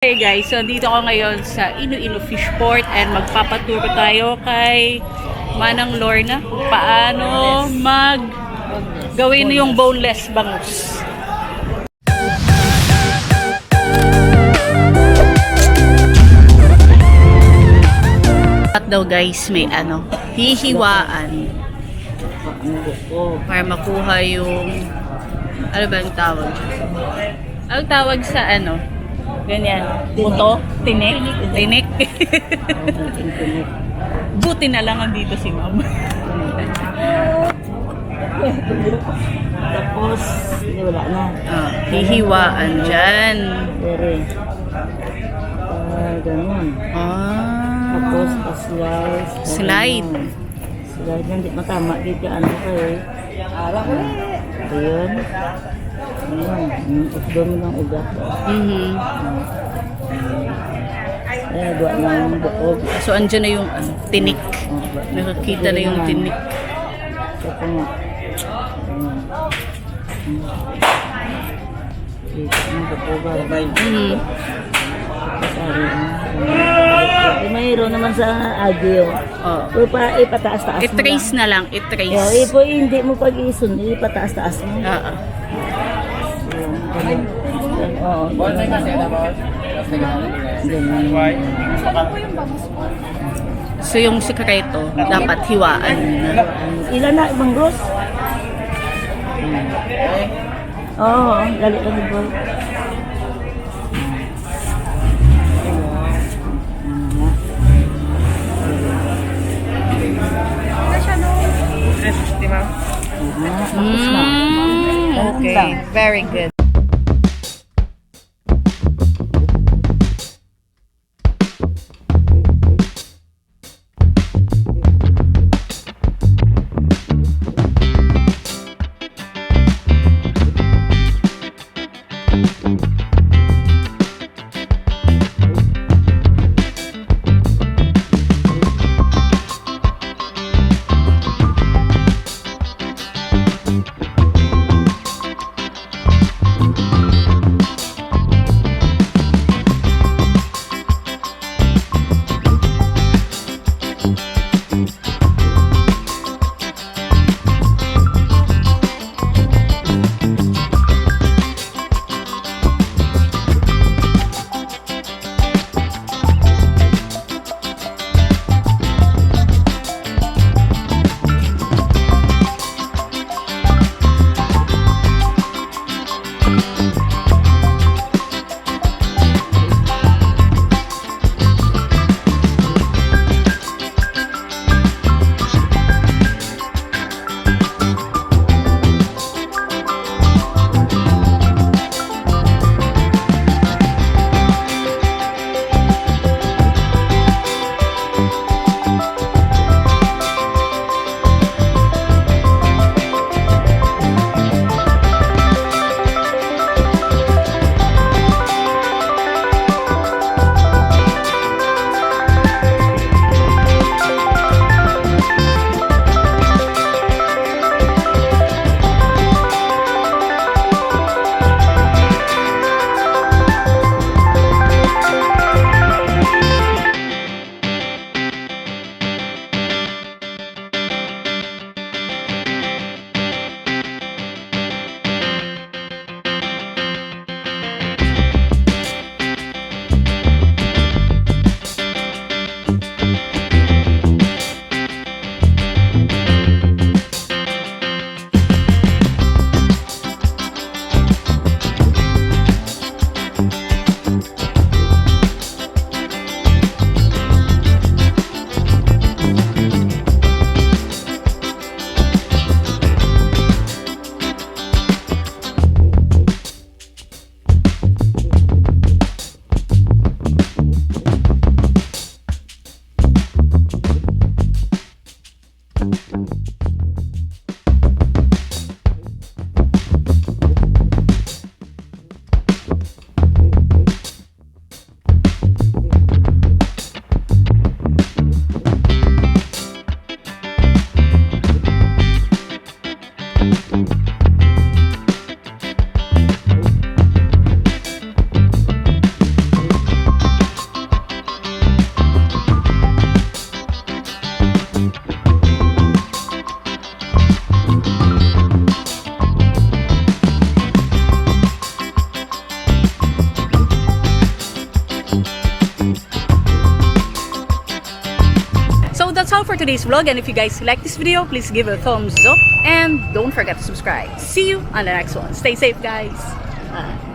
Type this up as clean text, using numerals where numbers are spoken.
Hey guys, so dito ako ngayon sa Iloilo Fish Port and magpapaturo tayo kay Manang Lorna kung paano gawin yung boneless bangus. At daw guys, may hihiwaan para makuha yung ano ba yung tawag? Ang tawag sa ganyan. Buto? Tinik? Tinik? Buti na lang andito si ma'am. Tapos, wala na. Hihiwaan dyan. Very. Ganun. Tapos, pa-slice. Slide. Slide na, hindi matama. Dito kayo. Ayan. Doon mo ng ugat. Buwan ng buog. So, andyan na yung tinik. Nakakita na yung tinik. Ito nga. Dito na buog. Mayroon naman sa agyo. Pero ipataas-taas mo I-trace na lang. I-trace. Hindi mo pag-isun. Ipataas-taas mo. So yung sikreto dapat hiwaan. Ilan na ibang gross? Lali boy. Okay, very good. So that's all for today's vlog, and if you guys like this video, please give it a thumbs up and don't forget to subscribe. See you on the next one. Stay safe, guys. Bye.